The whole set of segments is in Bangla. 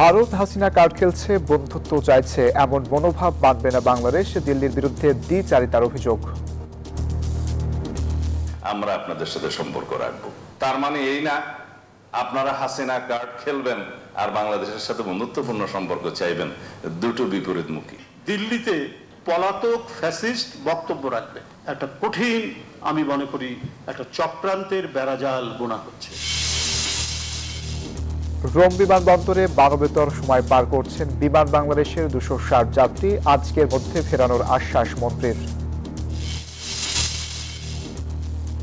ভারত হাসিনা কার্ড খেলছে, বন্ধুত্ব চাইছে, এমন মনোভাব মানবে না বাংলাদেশ। দিল্লির বিরুদ্ধে দ্বিচারিতার অভিযোগ। আমরা আপনাদের সাথে সম্পর্ক রাখবো, তার মানে এই না আপনারা হাসিনা কার্ড খেলবেন আর বাংলাদেশের সাথে বন্ধুত্বপূর্ণ সম্পর্ক চাইবেন। দুটো বিপরীতমুখী। দিল্লিতে পলাতক ফ্যাসিস্ট বক্তব্য রাখবে, একটা কঠিন, আমি মনে করি একটা চক্রান্তের বেড়াজাল বোনা হচ্ছে। রোম বিমানবন্দরে মানবেতর সময় পার করছেন বিমান বাংলাদেশের 260 যাত্রী। আজকের মধ্যে ফেরানোর আশ্বাস মন্ত্রীর।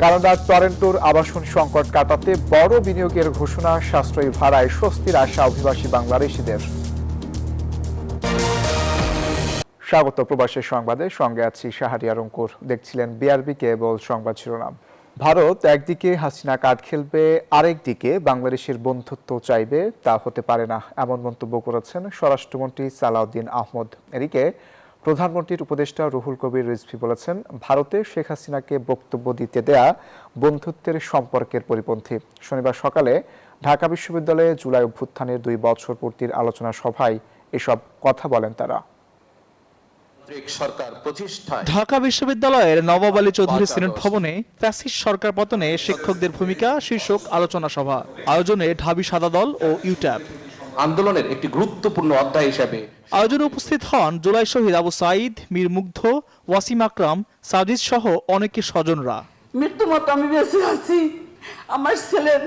কানাডার টরন্টোর আবাসন সংকট কাটাতে বড় বিনিয়োগের ঘোষণা। সাশ্রয়ী ভাড়ায় স্বস্তির আশা অভিবাসী বাংলাদেশিদের। স্বাগত প্রবাসী সংবাদে, সঙ্গে আছি শাহরিয়ার অঙ্কুর। দেখছিলেন বিআরবি কেবল সংবাদ শিরোনাম। ভারত একদিকে হাসিনা কার্ড খেলবে, আরেকদিকে বাংলাদেশের বন্ধুত্ব চাইবে, তা হতে পারে না, এমন মন্তব্য করেছেন স্বরাষ্ট্রমন্ত্রী সালাউদ্দিন আহমদ। এদিকে প্রধানমন্ত্রীর উপদেষ্টা রুহুল কবির রিজভী বলেছেন, ভারতে শেখ হাসিনাকে বক্তব্য দিতে দেয়া বন্ধুত্বের সম্পর্কের পরিপন্থী। শনিবার সকালে ঢাকা বিশ্ববিদ্যালয়ে জুলাই অভ্যুত্থানের 2 বছর পূর্তির আলোচনা সভায় এসব কথা বলেন তারা। ঢাকা বিশ্ববিদ্যালয়ের নবাব আলী চৌধুরী সিনেট ভবনে ফ্যাসিস্ট সরকার পতনে শিক্ষকদের ভূমিকা শীর্ষক আলোচনা সভা আয়োজনে ঢাবি সাদা দল ও ইউট্যাব আন্দোলনের একটি গুরুত্বপূর্ণ অধ্যায় হিসেবে আয়োজনে উপস্থিত হন জুলাই শহীদ আবু সাঈদ, মীর মুগ্ধ, ওয়াসিম আকরাম, সাজিদ সহ অনেকের স্বজনরা। মৃত্যু মতো আমি বেঁচে আছি, আমার ছেলের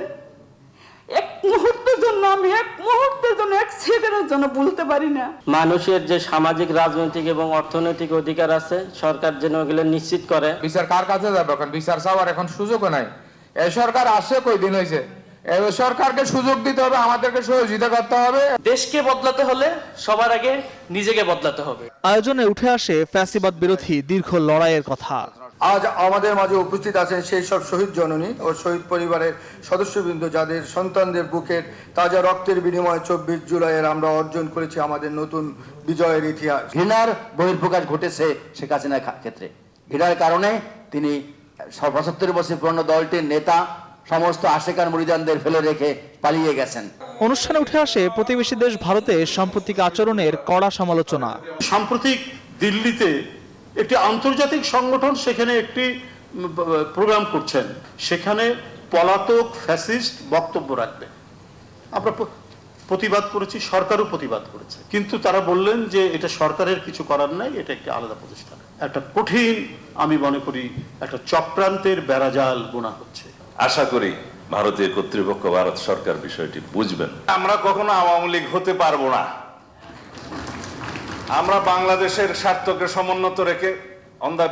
এক মুহূর্তের জন্য, আমি এক মুহূর্তের জন্য, এক সেকেন্ডের জন্য ভুলতে পারি না। মানুষের যে সামাজিক, রাজনৈতিক এবং অর্থনৈতিক অধিকার আছে, সরকার যেন এগুলো নিশ্চিত করে। বিচার কার কাছে যাবে? এখন বিচার চাওয়ার এখন সুযোগও নাই। এই সরকার আসছে কয়দিন হয়েছে, এই সরকারকে সুযোগ দিতে হবে, আমাদেরকে সহযোগিতা করতে হবে। দেশকে বদলাতে হলে সবার আগে নিজেকে বদলাতে হবে। আয়োজনে উঠে আসে ফ্যাসিবাদ বিরোধী দীর্ঘ লড়াইয়ের কথা। আজ আমাদের মাঝে উপস্থিত আছেন সেই সব শহীদ জননী ও শহীদ পরিবারের সদস্যবৃন্দ, যাদের সন্তানদের বুকের তাজা রক্তের বিনিময়ে 24 জুলাইয়ের আমরা অর্জন করেছি আমাদের নতুন বিজয়ের ইতিহাস। ঘৃণার বহিঃপ্রকাশ ঘটেছে শেখ হাসিনার ক্ষেত্রে। ঘৃণার কারণে তিনি 75 বছর পুরনো দলটির নেতা সমস্ত আশেকার মুরিদানদের ফেলে রেখে পালিয়ে গেছেন। অনুষ্ঠানে উঠে আসে প্রতিবেশী দেশ ভারতের সাম্প্রতিক আচরণের কড়া সমালোচনা। সাম্প্রতিক দিল্লিতে একটি আন্তর্জাতিক সংগঠন সেখানে একটি প্রোগ্রাম করছেন, সেখানে পলাতক ফ্যাসিস্ট বক্তব্য রাখবে। আমরা প্রতিবাদ করেছি, সরকারও প্রতিবাদ করেছে, কিন্তু তারা বললেন যে এটা সরকারের কিছু করার নাই, এটা একটি আলাদা প্রতিষ্ঠান। একটা কঠিন, আমি মনে করি একটা চক্রান্তের বেড়াজাল বোনা হচ্ছে। আশা করি ভারতীয় কর্তৃপক্ষ, ভারত সরকার বিষয়টি বুঝবেন। আমরা কখনো আওয়ামী লীগ হতে পারবো না। আমরা বাংলাদেশের স্বার্থকে সমুন্নত রেখে on the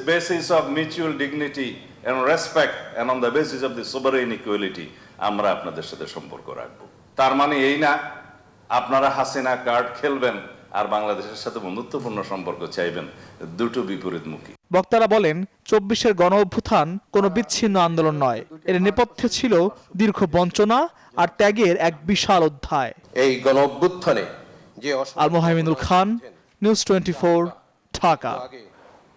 basis of mutual dignity and respect and on the basis of the sovereign equality আমরা আপনাদের সাথে সম্পর্ক রাখবো। তার মানে এই না আপনারা হাসিনা কার্ড খেলবেন আর বাংলাদেশের সাথে বন্ধুত্বপূর্ণ সম্পর্ক চাইবেন। দুটো বিপরীতমুখী। বক্তারা বলেন, 24-এর গণ অভ্যুত্থান কোনো বিচ্ছিন্ন আন্দোলন নয়, এর নেপথ্যে ছিল দীর্ঘ বঞ্চনা আর ত্যাগের এক বিশাল অধ্যায়। এই গণ অভ্যুত্থানে আল মোহাইমিনুল খান, নিউজ 24, ঢাকা।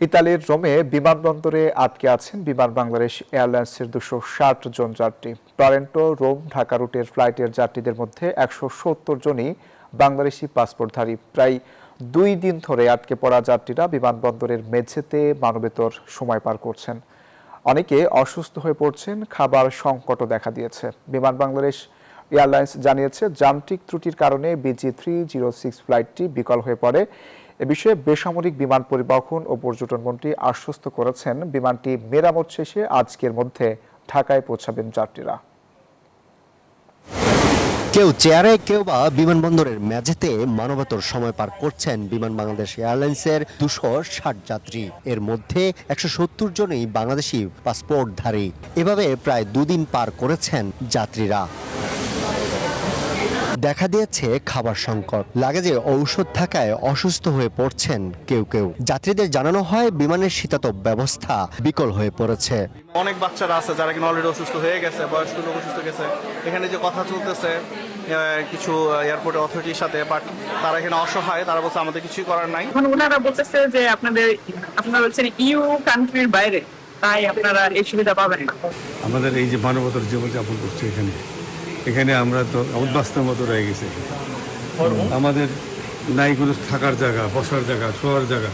ইতালির রোমে বিমানবন্দরে আটকে আছেন বিমান বাংলাদেশ এয়ারলাইন্সের 260 জন যাত্রী। টরন্টো রোম ঢাকা রুটের ফ্লাইটের যাত্রীদের মধ্যে 170 জনই বাংলাদেশি পাসপোর্টধারী। প্রায় 2 দিন ধরে আটকে পড়া যাত্রীরা বিমানবন্দরের মেঝেতে মানবেতর সময় পার করছেন। অনেকে অসুস্থ হয়ে পড়ছেন, খাবার সংকটও দেখা দিয়েছে। বিমান বাংলাদেশ এয়ারলাইন্স জানিয়েছে, যান্ত্রিক ত্রুটির কারণে BG306 ফ্লাইটটি বিকল হয়ে পড়ে। এ বিষয়ে বেসামরিক বিমান পরিবহন ও পর্যটন মন্ত্রী আশ্বস্ত করেছেন, বিমানটি মেরামত শেষে আজকের মধ্যে ঢাকায় পৌঁছাবেন যাত্রীরা। কেউ চেয়ারে, কেউ বা বিমানবন্দরের মেঝেতে মানবতর সময় পার করছেন বিমান বাংলাদেশ এয়ারলাইন্সের 260 যাত্রী। এর মধ্যে 170 জনই বাংলাদেশি পাসপোর্টধারী। এভাবে প্রায় 2 দিন পার করেছেন যাত্রীরা। দেখা দিয়েছে খাবার সংকট, লাগেজে ঔষধ থাকায় অসুস্থ হয়ে পড়ছেন কেউ কেউ। যাত্রীদের জানানো হয় বিমানের শীতাতপ ব্যবস্থা বিকল হয়ে পড়েছে। অনেক বাচ্চারা আছে যারা কিনা অলরেডি অসুস্থ হয়ে গেছে, বয়স্ক লোক অসুস্থ গেছে। এখানে যে কথা চলতেছে কিছু এয়ারপোর্ট অথরিটির সাথে, বাট তারা এখানে অসহায়, তারা বলছে আমাদের কিছুই করার নাই। এখন ওনারা বলতেছে যে আপনারা হচ্ছেন ইউ কান্ট্রির বাইরে, তাই আপনারা এই সুবিধা পাবেন না। আমাদের এই যে মানবতার জীবনযাপন করছে এখানে আমরা তো অভ্যস্তের মতো রয়ে গেছে। আমাদের নাই কোনো থাকার জায়গা, বসার জায়গা, শোয়ার জায়গা।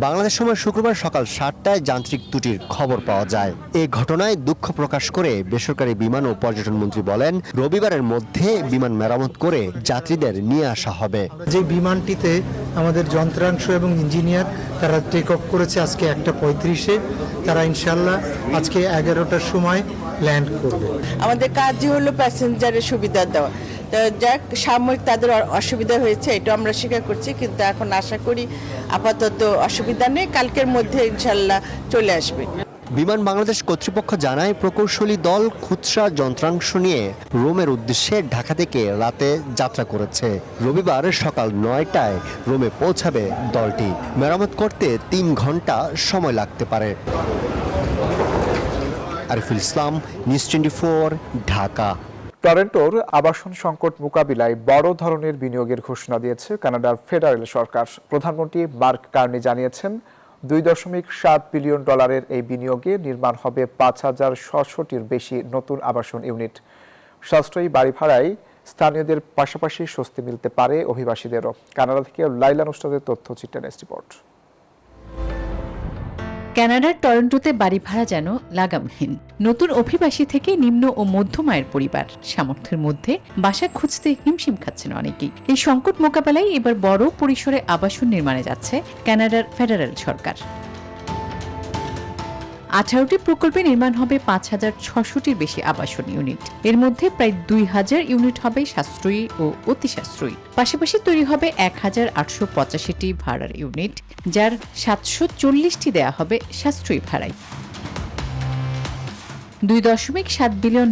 বাংলাদেশ সময় শুক্রবার সকাল 7টায় যান্ত্রিক ত্রুটির খবর পাওয়া যায়। এই ঘটনায় দুঃখ প্রকাশ করে বেসরকারি বিমান ও পর্যটন মন্ত্রী বলেন, রবিবারের মধ্যে বিমান মেরামত করে যাত্রীদের নিয়ে আসা হবে। যে বিমানটিতে আমাদের যন্ত্রাংশ এবং ইঞ্জিনিয়ার তারা টেক অফ করেছে আজকে 1:35-এ, তারা ইনশাল্লাহ আজকে 11টার সময় ল্যান্ড করবে। আমাদের কাজই হলো প্যাসেঞ্জারের সুবিধা দেওয়া। যাক, সাময়িক তাদের অসুবিধা হয়েছে, এটা আমরা স্বীকার করছি, কিন্তু এখন আশা করি আপাতত অসুবিধা নেই, কালকের মধ্যে ইনশাল্লাহ চলে আসবে। বিমান বাংলাদেশ কর্তৃপক্ষ জানায়, প্রকৌশলী দল খুচরা যন্ত্রাংশ নিয়ে রোমের উদ্দেশ্যে ঢাকা থেকে রাতে যাত্রা করেছে। রবিবার সকাল 9টায় রোমে পৌঁছাবে দলটি। মেরামত করতে 3 ঘন্টা সময় লাগতে পারে। আরিফুল ইসলাম, নিউজ 24, ঢাকা। টরন্টোর আবাসন সংকট মোকাবিলায় বড় ধরনের বিনিয়োগের ঘোষণা দিয়েছে কানাডার ফেডারেল সরকার। প্রধানমন্ত্রী মার্ক কার্নি জানিয়েছেন, $2.7 বিলিয়ন এই বিনিয়োগে নির্মাণ হবে 5,600টির বেশি নতুন আবাসন ইউনিট। সাশ্রয়ী বাড়ি ভাড়ায় স্থানীয়দের পাশাপাশি স্বস্তি মিলতে পারে অভিবাসীদেরও। কানাডা থেকে লাইলা নুসরাতের তথ্যচিত্র রিপোর্ট। কানাডার টরন্টোতে বাড়ি ভাড়া যেন লাগামহীন। নতুন অভিবাসী থেকে নিম্ন ও মধ্যম আয়ের পরিবার, সামর্থ্যের মধ্যে বাসা খুঁজতে হিমশিম খাচ্ছেন অনেকেই। এই সংকট মোকাবেলায় এবার বড় পরিসরে আবাসন নির্মাণে যাচ্ছে কানাডার ফেডারেল সরকার। 18টি প্রকল্পে নির্মাণ হবে 5,600টির বেশি আবাসন ইউনিট। এর মধ্যে প্রায় 2,000 ইউনিট হবে সাশ্রয়ী ও অতি সাশ্রয়ী। পাশাপাশি তৈরি হবে 1,885টি ভাড়ার ইউনিট, যার 740টি দেয়া হবে সাশ্রয়ী ভাড়ায়। $2.7 বিলিয়ন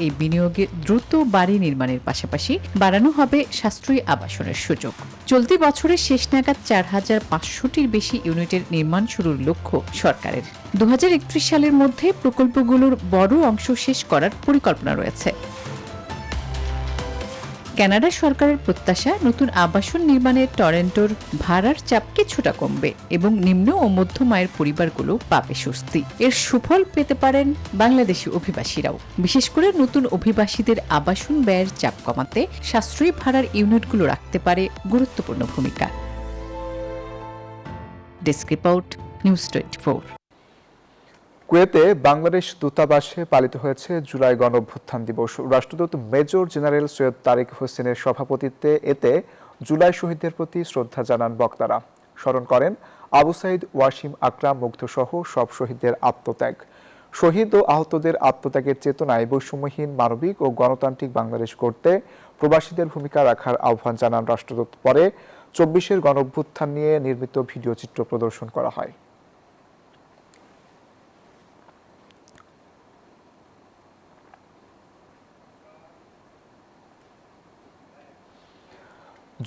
এই বিনিয়োগে দ্রুত বাড়ি নির্মাণের পাশাপাশি বাড়ানো হবে সাশ্রয়ী আবাসনের সুযোগ। চলতি বছরের শেষ নাগাদ 4,500টির বেশি ইউনিটের নির্মাণ শুরুর লক্ষ্য সরকারের। 2031 সালের মধ্যে প্রকল্পগুলোর বড় অংশ শেষ করার পরিকল্পনা রয়েছে। কানাডা সরকারের প্রত্যাশা, নতুন আবাসন নির্মাণে টরন্টোর ভাড়ার চাপ কিছুটা কমবে এবং নিম্ন ও মধ্যম আয়ের পরিবারগুলো পাবে স্বস্তি। এর সুফল পেতে পারেন বাংলাদেশি অভিবাসীরাও। বিশেষ করে নতুন অভিবাসীদের আবাসন ব্যয়ের চাপ কমাতে সাশ্রয়ী ভাড়ার ইউনিটগুলো রাখতে পারে গুরুত্বপূর্ণ ভূমিকা। Desk report, news 24। কুয়েতে বাংলাদেশ দূতাবাসে পালিত হয়েছে জুলাই গণঅভ্যুত্থান দিবস। রাষ্ট্রদূত মেজর জেনারেল সৈয়দ তারিক হোসেনের সভাপতিত্বে এতে জুলাই শহীদদের প্রতি শ্রদ্ধা জানান বক্তারা। স্মরণ করেন আবু সাইদ, ওয়াসিম আকরাম, মুগ্ধসহ সব শহীদদের আত্মত্যাগ। শহীদ ও আহতদের আত্মত্যাগের চেতনায় বৈষম্যহীন, মানবিক ও গণতান্ত্রিক বাংলাদেশ গড়তে প্রবাসীদের ভূমিকা রাখার আহ্বান জানান রাষ্ট্রদূত। পরে 24-এর গণঅভ্যুত্থান নিয়ে নির্মিত ভিডিও চিত্র প্রদর্শন করা হয়।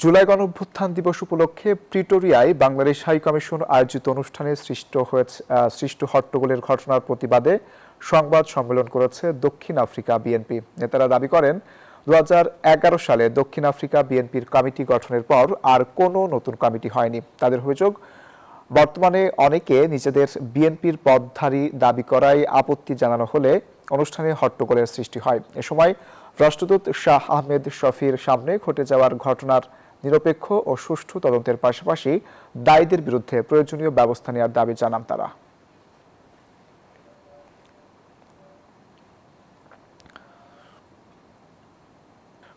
জুলাই গণঅভ্যুত্থান দিবস উপলক্ষে প্রিটোরিয়ায় বাংলাদেশ হাই কমিশন আয়োজিত অনুষ্ঠানে সৃষ্ট হট্টগোলের ঘটনার প্রতিবাদে সংবাদ সম্মেলন করেছে দক্ষিণ আফ্রিকা বিএনপি। নেতারা দাবি করেন, 2011 সালে দক্ষিণ আফ্রিকা বিএনপির কমিটি গঠনের পর আর কোনো নতুন কমিটি হয়নি। তাদের অভিযোগ, বর্তমানে অনেকে নিজেদের বিএনপির পদধারী দাবি করায় আপত্তি জানানো হলে অনুষ্ঠানে হট্টগোলের সৃষ্টি হয়। এ সময় রাষ্ট্রদূত শাহ আহমেদ শফির সামনে ঘটে যাওয়ার ঘটনার নিরপেক্ষ ও সুষ্ঠু তদন্তের পাশাপাশি দায়ীদের বিরুদ্ধে প্রয়োজনীয় ব্যবস্থা নেওয়ার দাবি জানান তারা।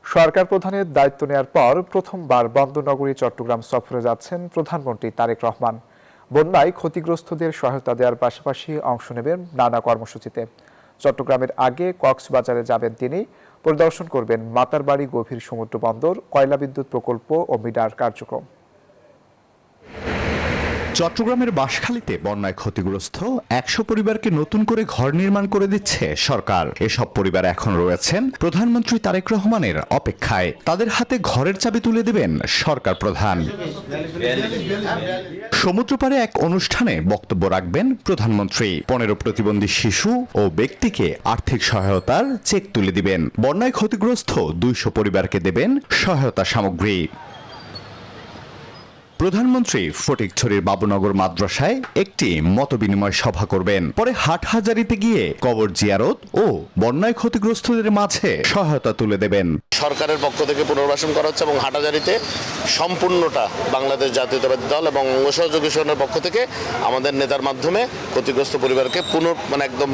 সরকার প্রধানের দায়িত্ব নেওয়ার পর প্রথমবার বন্দরনগরী চট্টগ্রাম সফরে যাচ্ছেন প্রধানমন্ত্রী তারেক রহমান। বন্যায় ক্ষতিগ্রস্তদের সহায়তা দেওয়ার পাশাপাশি অংশ নেবেন নানা কর্মসূচিতে। চট্টগ্রামের আগে কক্সবাজারে যাবেন তিনি। পরিদর্শন করবেন মাতারবাড়ি গভীর সমুদ্র বন্দর, কয়লা বিদ্যুৎ প্রকল্প ও মিডার কার্যক্রম। চট্টগ্রামের বাঁশখালীতে বন্যায় ক্ষতিগ্রস্ত 100 পরিবারকে নতুন করে ঘর নির্মাণ করে দিচ্ছে সরকার। এসব পরিবার এখন রয়েছেন প্রধানমন্ত্রী তারেক রহমানের অপেক্ষায়। তাদের হাতে ঘরের চাবি তুলে দেবেন সরকার প্রধান। সমুদ্রপাড়ে এক অনুষ্ঠানে বক্তব্য রাখবেন প্রধানমন্ত্রী। 15 প্রতিবন্ধী শিশু ও ব্যক্তিকে আর্থিক সহায়তার চেক তুলে দিবেন। বন্যায় ক্ষতিগ্রস্ত 200 পরিবারকে দেবেন সহায়তা সামগ্রী। প্রধানমন্ত্রী ফটিকছড়ির বাবুনগর মাদ্রাসায় একটি মতবিনিময় সভা করবেন। পরে হাটহাজারীতে গিয়ে কবর জিয়ারত ও বন্যায় ক্ষতিগ্রস্তদের মাঝে সহায়তা তুলে দেবেন। সরকারের পক্ষ থেকে পুনর্বাসন করা হচ্ছে এবং হাটহাজারীতে সম্পূর্ণটা বাংলাদেশ জাতীয়তাবাদী দল এবং অঙ্গ সহযোগী সংগঠনের পক্ষ থেকে আমাদের নেতার মাধ্যমে ক্ষতিগ্রস্ত পরিবারকে একদম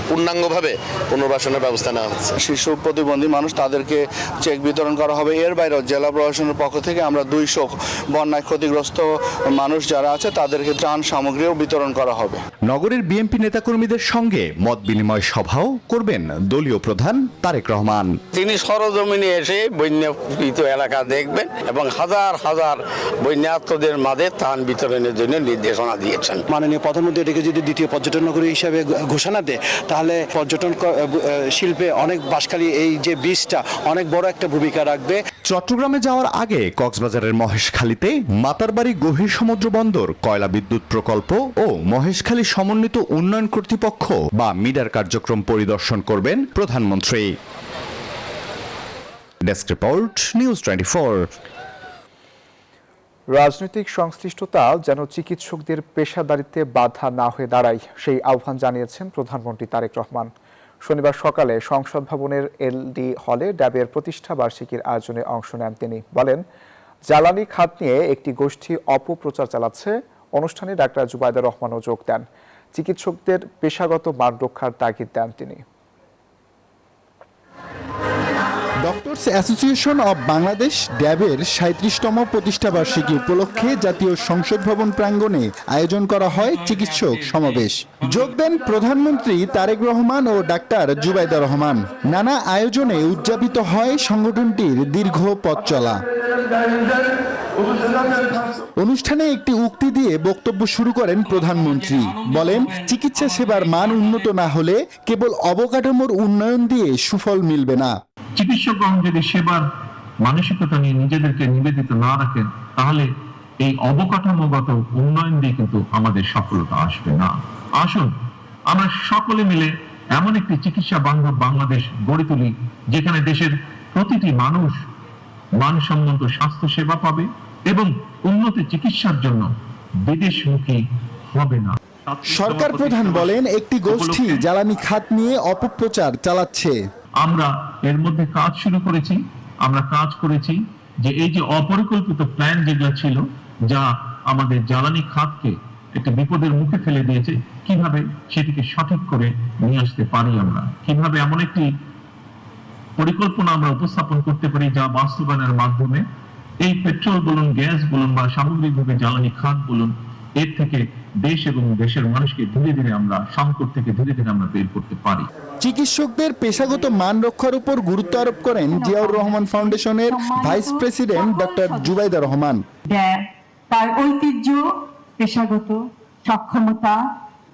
পূর্ণাঙ্গভাবে পুনর্বাসনের ব্যবস্থা নেওয়া হচ্ছে। শিশু প্রতিবন্ধী মানুষ তাদেরকে চেক বিতরণ করা হবে। এর বাইরেও জেলা প্রশাসনের পক্ষ থেকে আমরা 200 বন্যায় ক্ষতিগ্রস্ত মানুষ যারা আছে তাদেরকে ত্রাণ সামগ্রীও বিতরণ করা হবে। নগরের বিএনপি নেতাকর্মীদের সঙ্গে মত বিনিময় সভাও করবেন দলীয় প্রধান তারেক রহমান। তিনি সরজমিনে এসে বন্যাপ্রীত এলাকা দেখবেন এবং হাজার হাজার বন্যার্তদের মাঝে ত্রাণ বিতরণের জন্য নির্দেশনা দিয়েছেন। মাননীয় প্রধানমন্ত্রী এটাকে যদি দ্বিতীয় পর্যটন নগরী হিসাবে ঘোষণা দেয় তাহলে পর্যটন শিল্পে অনেক বাঁশখালী এই যে বীজটা অনেক বড় একটা ভূমিকা রাখবে। চট্টগ্রামে যাওয়ার আগে কক্সবাজারের মহেশখালীতে মাতারবাড়ি গভীর সমুদ্র বন্দর, কয়লা বিদ্যুৎ প্রকল্প ও মহেশখালী সমন্বিত উন্নয়ন কর্তৃপক্ষ বা মিডার কার্যক্রম পরিদর্শন করবেন প্রধানমন্ত্রী। Desk report, news 24। রাজনৈতিক সংশ্লিষ্টতা যেন চিকিৎসকদের পেশাদারিত্বে বাধা না হয়ে দাঁড়ায়, সেই আহ্বান জানিয়েছেন প্রধানমন্ত্রী তারেক রহমান। শনিবার সকালে সংসদ ভবনের এলডি হলে ড্যাবের প্রতিষ্ঠা বার্ষিকীর আয়োজনে অংশ নেন তিনি। বলেন, জ্বালানি খাত নিয়ে একটি গোষ্ঠী অপপ্রচার চালাচ্ছে। অনুষ্ঠানে ডাক্তার জুবাইদা রহমানও যোগ দেন। চিকিৎসকদের পেশাগত মান রক্ষার তাগিদ দেন তিনি। ডক্টরস অ্যাসোসিয়েশন অব বাংলাদেশ ড্যাবের ৩৭তম প্রতিষ্ঠাবার্ষিকী উপলক্ষে জাতীয় সংসদ ভবন প্রাঙ্গণে আয়োজন করা হয় চিকিৎসক সমাবেশ। যোগ দেন প্রধানমন্ত্রী তারেক রহমান ও ডাক্তার জুবাইদা রহমান। নানা আয়োজনে উদযাপিত হয় সংগঠনটির দীর্ঘ পথ চলা। অনুষ্ঠানে একটি উক্তি দিয়ে বক্তব্য শুরু করেন প্রধানমন্ত্রী। বলেন, চিকিৎসা সেবার মান উন্নত না হলে কেবল অবকাঠামোর উন্নয়ন দিয়ে সুফল মিলবে না। চিকিৎসকগণ যদি সেবার মানসিকতা নিয়ে নিজেদেরকে নিবেদিত না রাখেন তাহলে এই অবকাঠামোগত উন্নয়ন দিয়ে কিন্তু আমাদের সফলতা আসবে না। আসুন আমরা সকলে মিলে এমন একটি চিকিৎসা বান্ধব বাংলাদেশ গড়ে তুলি যেখানে দেশের প্রতিটি মানুষ মানসম্মত স্বাস্থ্য সেবা পাবে এবং উন্নত চিকিৎসার জন্য বিদেশমুখী হবে না। সরকার প্রধান বলেন, একটি গোষ্ঠী জ্বালানি খাত নিয়ে অপপ্রচার চালাচ্ছে। আমরা এর মধ্যে কাজ শুরু করেছি। আমরা কাজ করেছি যে এই যে অপরিকল্পিত প্ল্যান যেগুলো ছিল যা আমাদের জ্বালানি খাতকে একটা বিপদের মুখে ফেলে দিয়েছে, কিভাবে সেটিকে সঠিক করে নিয়ে আসতে পারি, আমরা কিভাবে এমন একটি পরিকল্পনা আমরা উপস্থাপন করতে পারি যা বাস্তবায়নের মাধ্যমে এই পেট্রোল বলুন, গ্যাস বলুন বা সামগ্রিকভাবে জ্বালানি খাত বলুন, এর থেকে দেশ এবং দেশের মানুষকে ধীরে ধীরে আমরা সংকট থেকে ধীরে ধীরে আমরা বের করতে পারি। চিকিৎসকদের পেশাগত মান রক্ষার উপর গুরুত্ব আরোপ করেন জিয়াউর রহমান ফাউন্ডেশনের vice president doctor Zubaida Rahman. তার ঐতিহ্য, পেশাগত সক্ষমতা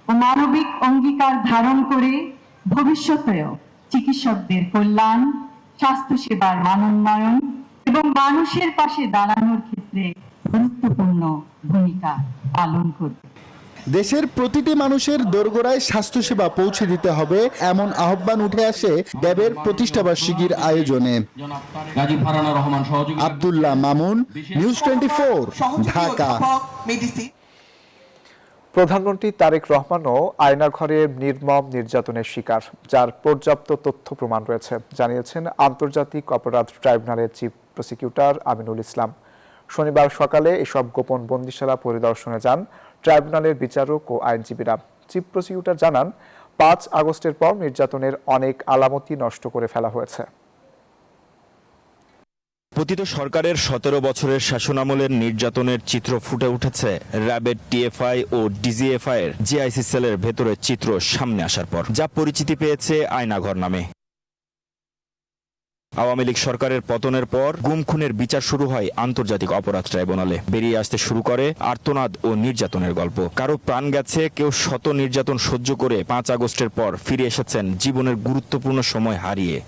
ও মানবিক অঙ্গীকার ধারণ করে ভবিষ্যতেও চিকিৎসকদের কল্যাণ, স্বাস্থ্যসেবার মানোন্নয়ন এবং মানুষের পাশে দাঁড়ানোর ক্ষেত্রে গুরুত্বপূর্ণ ভূমিকা পালন করবে। দেশের প্রতিটি মানুষের দোরগোড়ায় স্বাস্থ্যসেবা পৌঁছে দিতে হবে, এমন আহ্বান উঠে আসে ড্যাবের প্রতিষ্ঠাবার্ষিকীর আয়োজনে। আব্দুল্লাহ মামুন, নিউজ 24, ঢাকা। প্রধানমন্ত্রী তারেক রহমানও আয়নাঘরে নির্মম নির্যাতনের শিকার, যার পর্যাপ্ত তথ্য প্রমাণ রয়েছে, জানিয়েছেন আন্তর্জাতিক অপরাধ ট্রাইব্যুনালের চিফ প্রসিকিউটর আমিনুল ইসলাম। শনিবার সকালে এসব গোপন বন্দিশালা পরিদর্শনে যান ট্রাইব্যুনালের বিচারক ও আইনজীবীরা। চিফ প্রসিকিউটর জানান, 5 আগস্টের পর নির্যাতনের অনেক আলামতই নষ্ট করে ফেলা হয়েছে। পতিত সরকারের 17 বছরের শাসনামলের নির্যাতনের চিত্র ফুটে উঠেছে র্যাবের টিএফআই ও ডিজিএফআই এর জিআইসি সেলের ভেতরের চিত্র সামনে আসার পর, যা পরিচিতি পেয়েছে আয়নাঘর নামে। আওয়ামী লীগ সরকারের পতনের পর গুম খুনের বিচার শুরু হয় আন্তর্জাতিক অপরাধ ট্রাইব্যুনালে। বেরিয়ে আসতে শুরু করে আর্তনাদ ও নির্যাতনের গল্প। কারো প্রাণ গেছে, কেউ শত নির্যাতন সহ্য করে 5 আগস্টের পর ফিরে এসেছেন জীবনের গুরুত্বপূর্ণ সময় হারিয়ে।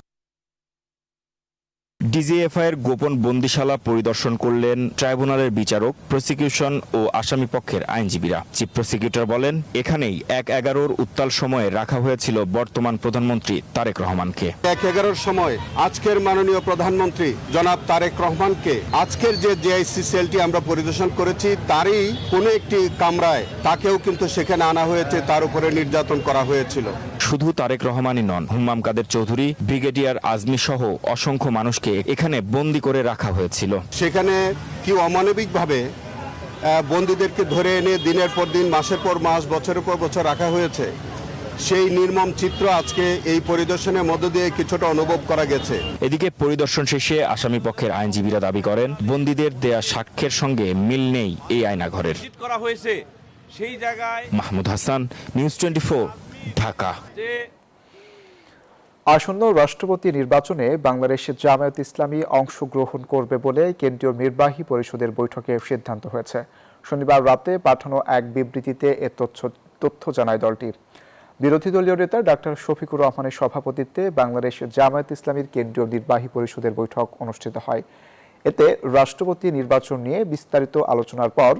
ডিজিএফআই এর গোপন বন্দিশালা পরিদর্শন করলেন ট্রাইব্যুনালের বিচারক, প্রসিকিউশন ও আসামি পক্ষের আইনজীবীরা। চিফ প্রসিকিউটর বলেন, এখানেই ১/১১ উত্তাল সময়ে রাখা হয়েছিল বর্তমান প্রধানমন্ত্রী তারেক রহমানকে। ১/১১ সময় আজকের মাননীয় প্রধানমন্ত্রী জনাব তারেক রহমানকে আজকের যে জেআইসি সেলটি আমরা পরিদর্শন করেছি তারই কোনো একটি কামরায় তাকেও কিন্তু সেখানে আনা হয়েছে, তার উপরে নির্যাতন করা হয়েছিল। শুধু তারেক রহমানই নন, হুম্মাম কাদের চৌধুরী, ব্রিগেডিয়ার আজমি সহ অসংখ্য মানুষকে এখানে বন্দি করে রাখা হয়েছিল। সেখানে কি অমানবিকভাবে বন্দীদেরকে ধরে এনে দিনের পর দিন, মাসের পর মাস, বছরের পর বছর রাখা হয়েছে, সেই নির্মম চিত্র আজকে এই পরিদর্শনের মধ্য দিয়ে কিছুটা অনুভব করা গেছে। এদিকে পরিদর্শন শেষে আসামি পক্ষের আইনজীবীরা দাবি করেন, বন্দীদের দেয়া সাক্ষ্যের সঙ্গে মিল নেই এই আয়নাঘরের। সেই জায়গায় মাহমুদ হাসান, নিউজ 24, ঢাকা। আসন্ন রাষ্ট্রপতি নির্বাচনে বাংলাদেশ জামায়াত ইসলামী অংশগ্রহণ করবে বলে কেন্দ্রীয় নির্বাহী পরিষদের বৈঠকে সিদ্ধান্ত হয়েছে। শনিবার রাতে পাঠানো এক বিবৃতিতে এ তথ্য জানায় দলটি। বিরোধী দলীয় নেতা ডাক্তার শফিকুর রহমানের সভাপতিত্বে বাংলাদেশ জামায়াত ইসলামীর কেন্দ্রীয় নির্বাহী পরিষদের বৈঠক অনুষ্ঠিত হয়। এতে রাষ্ট্রপতি নির্বাচন নিয়ে বিস্তারিত আলোচনার পর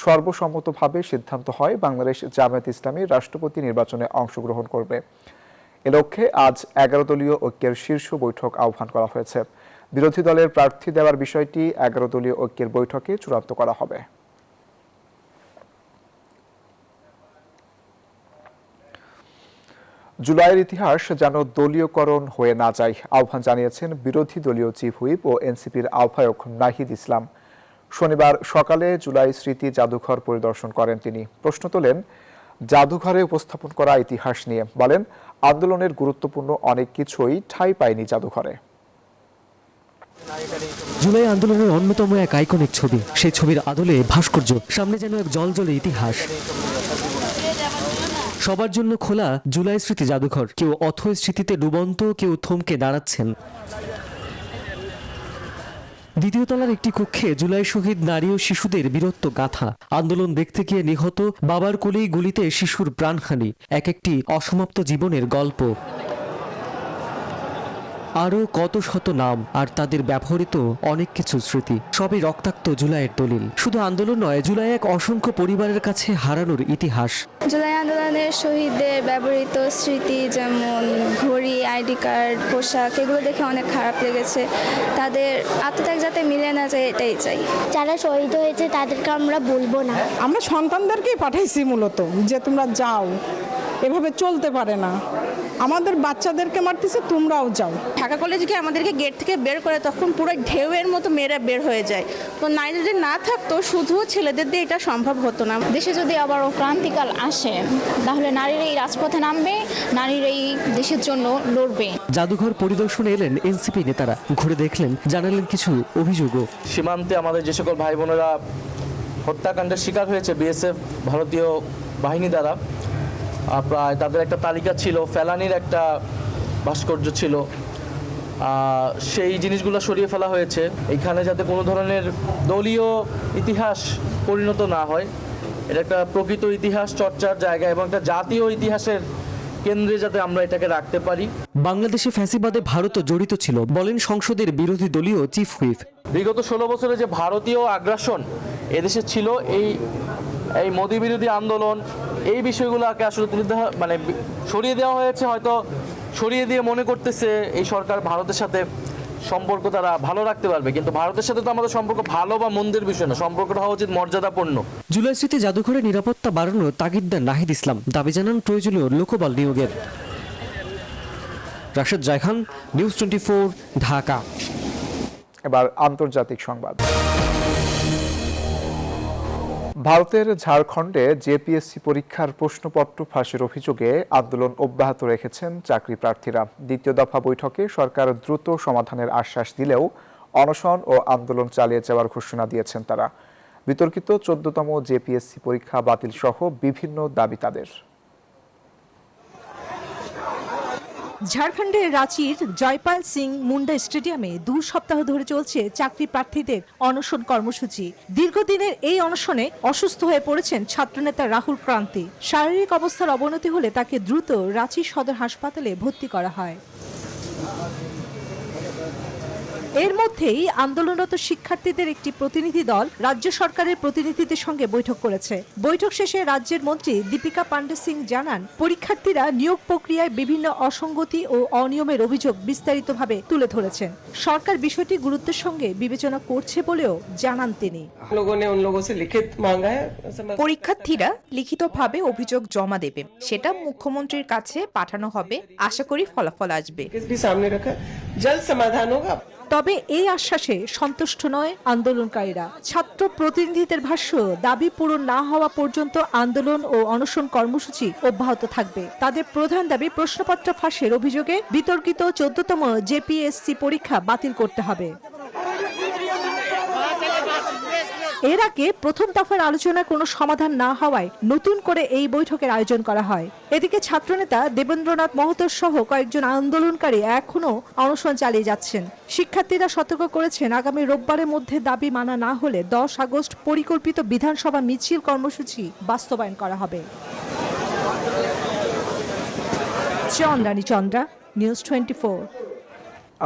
সর্বসম্মতভাবে সিদ্ধান্ত হয় বাংলাদেশ জামায়াত ইসলামী রাষ্ট্রপতি নির্বাচনে অংশগ্রহণ করবে। এ লক্ষ্যে আজ 11 দলীয় ঐক্যের শীর্ষ বৈঠক আহ্বান করা হয়েছে। বিরোধী দলের প্রার্থী দেওয়ার বিষয়টি 11 দলীয় ঐক্যের বৈঠকে চূড়ান্ত করা হবে। জুলাইয়ের ইতিহাস যেন দলীয়করণ হয়ে না যায় আহ্বান জানিয়েছেন বিরোধী দলীয় চিফ হুইপ ও এনসিপির আহ্বায়ক নাহিদ ইসলাম। শনিবার সকালে জুলাই স্মৃতি জাদুঘর পরিদর্শন করেন তিনি। প্রশ্ন তোলেন জাদুঘরে উপস্থাপন করা ইতিহাস নিয়ে। বলেন, আন্দোলনের গুরুত্বপূর্ণ অনেক কিছুই ঠাঁই পায়নি জাদুঘরে। জুলাই আন্দোলনের অন্যতম এক আইকনিক ছবি, সেই ছবির আদলে ভাস্কর্য, সামনে যেন এক জলজলে ইতিহাস। সবার জন্য খোলা জুলাই স্মৃতি জাদুঘর, কেউ অথৈ স্মৃতিতে ডুবন্ত, কেউ থমকে দাঁড়াচ্ছেন। দ্বিতীয় তলার একটি কক্ষে জুলাই শহীদ নারী ও শিশুদের বীরত্ব গাথা, আন্দোলন দেখতে গিয়ে নিহত, বাবার কোলেই গুলিতে শিশুর প্রাণহানি, এক একটি অসমাপ্ত জীবনের গল্প। আরও কত শত নাম আর তাদের ব্যবহৃত অনেক কিছু স্মৃতি, সবই রক্তাক্ত জুলাইয়ের দলিল। শুধু আন্দোলন নয়, জুলাই এক অসংখ্য পরিবারের কাছে হারানোর ইতিহাস। জুলাই আন্দোলনের শহীদদের ব্যবহৃত স্মৃতি, যেমন ঘড়ি, আইডি কার্ড, পোশাক, এগুলো দেখে অনেক খারাপ লেগেছে। তাদের আত্মত্যাগ যাতে মিলে না যায়, এটাই চাই। যারা শহীদ হয়েছে তাদেরকে আমরা বলবো না। আমরা সন্তানদেরকেই পাঠাইছি মূলত, যে তোমরা যাও, এভাবে চলতে পারে না, আমাদের বাচ্চাদেরকে মারতেছে, তোমরাও যাও। ঢাকা কলেজকে আমাদেরকে গেট থেকে বের করে তখন পুরো ঢেউয়ের মতো মেয়েরা বের হয়ে যায়। তো নারীরা যদি না থাকতো, শুধু ছেলেদের দিয়ে এটা সম্ভব হতো না। দেশে যদি আবারও ক্রান্তিকাল আসে, তাহলে নারীরাই রাজপথে নামবে, নারীরাই দেশের জন্য লড়বে। জাদুঘর পরিদর্শনে এলেন এনসিপি নেতারা, ঘুরে দেখলেন, জানালেন কিছু অভিযোগও। সীমান্তে আমাদের যে সকল ভাই বোনেরা হত্যাকাণ্ডের শিকার হয়েছে বিএসএফ ভারতীয় বাহিনী দ্বারা, প্রায় তাদের একটা তালিকা ছিল, ফেলানির একটা ভাস্কর্য ছিল, সেই জিনিসগুলো সরিয়ে ফেলা হয়েছে। এখানে যাতে কোনো ধরনের দলীয় ইতিহাস পরিণত না হয়, এটা একটা প্রকৃত ইতিহাস চর্চার জায়গা এবং একটা জাতীয় ইতিহাসের কেন্দ্রে যাতে আমরা এটাকে রাখতে পারি। বাংলাদেশে ফ্যাসিবাদে ভারতও জড়িত ছিল বলেন সংসদের বিরোধী দলীয় চিফ হুইপ। বিগত 16 বছরে যে ভারতীয় আগ্রাসন এদেশে ছিল, এই মোদী বিরোধী আন্দোলন, এই বিষয়গুলোকে আসলে মানে সরিয়ে দেওয়া হয়েছে। হয়তো সরিয়ে দিয়ে মনে করতেছে এই সরকার ভারতের সাথে সম্পর্ক তারা ভালো রাখতে পারবে, কিন্তু ভারতের সাথে তো আমাদের সম্পর্ক ভালো বা মন্দের বিষয় না, সম্পর্কটা হওয়া উচিত মর্যাদাপূর্ণ। জুলাই স্মৃতি জাদুঘরে নিরাপত্তা বাড়ানোর তাগিদ দেন নাহিদ ইসলাম, দাবি জানান প্রয়োজনীয় লোকবল নিয়োগের। রাশেদ জায়খান, নিউজ 24, ঢাকা। এবার আন্তর্জাতিক সংবাদ। ভারতের ঝাড়খণ্ডে জেপিএসসি পরীক্ষার প্রশ্নপত্র ফাঁসের অভিযোগে আন্দোলন অব্যাহত রেখেছেন চাকরি প্রার্থীরা। দ্বিতীয় দফা বৈঠকে সরকার দ্রুত সমাধানের আশ্বাস দিলেও অনশন ও আন্দোলন চালিয়ে যাওয়ার ঘোষণা দিয়েছেন তারা। বিতর্কিত 14তম জেপিএসসি পরীক্ষা বাতিল সহ বিভিন্ন দাবি তাদের। ঝাড়খণ্ডের রাঁচির জয়পাল সিং মুন্ডা স্টেডিয়ামে 2 সপ্তাহ ধরে চলছে চাকরি প্রার্থীদের অনশন কর্মসূচি। দীর্ঘদিনের এই অনশনে অসুস্থ হয়ে পড়েছেন ছাত্রনেতা রাহুল ক্রান্তি। শারীরিক অবস্থার অবনতি হলে তাকে দ্রুত রাঁচি সদর হাসপাতালে ভর্তি করা হয়। এর মধ্যেই আন্দোলনরত শিক্ষার্থীদের একটি প্রতিনিধি দল রাজ্য সরকারের প্রতিনিধিদের সঙ্গে বৈঠক করেছে। বৈঠক শেষে রাজ্যের মন্ত্রী দীপিকা পান্ডে সিং জানান, পরীক্ষার্থীরা নিয়োগ প্রক্রিয়ায় বিভিন্ন অসঙ্গতি ও অনিয়মের অভিযোগ বিস্তারিতভাবে তুলে ধরেছেন। সরকার বিষয়টি গুরুত্বের সঙ্গে বিবেচনা করছে বলেও জানান তিনি। পরীক্ষার্থীরা লিখিতভাবে অভিযোগ জমা দেবে, সেটা মুখ্যমন্ত্রীর কাছে পাঠানো হবে। আশা করি ফলাফল আসবে। তবে এই আশ্বাসে সন্তুষ্ট নয় আন্দোলনকারীরা। ছাত্র প্রতিনিধিদের ভাষ্য, দাবি পূরণ না হওয়া পর্যন্ত আন্দোলন ও অনশন কর্মসূচি অব্যাহত থাকবে। তাদের প্রধান দাবি, প্রশ্নপত্র ফাঁসের অভিযোগে বিতর্কিত 14তম জেপিএসসি পরীক্ষা বাতিল করতে হবে। এর আগে প্রথম দফার আলোচনায় কোনো সমাধান না হওয়ায় নতুন করে এই বৈঠকের আয়োজন করা হয়। এদিকে ছাত্রনেতা দেবেন্দ্রনাথ মহতো সহ কয়েকজন আন্দোলনকারী এখনো অনশন চালিয়ে যাচ্ছেন। শিক্ষার্থীরা সতর্ক করেছেন, আগামী রোববারের মধ্যে দাবি মানা না হলে 10 আগস্ট পরিকল্পিত বিধানসভা মিছিল কর্মসূচি বাস্তবায়ন করা হবে। চন্দ্রানী চন্দ্রা, নিউজ 24।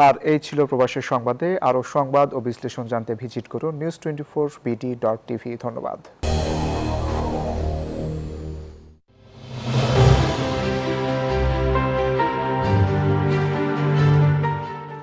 আর এই ছিল প্রবাসের সংবাদে। আরও সংবাদ ও বিশ্লেষণ জানতে ভিজিট করুন news24bd.tv। ধন্যবাদ।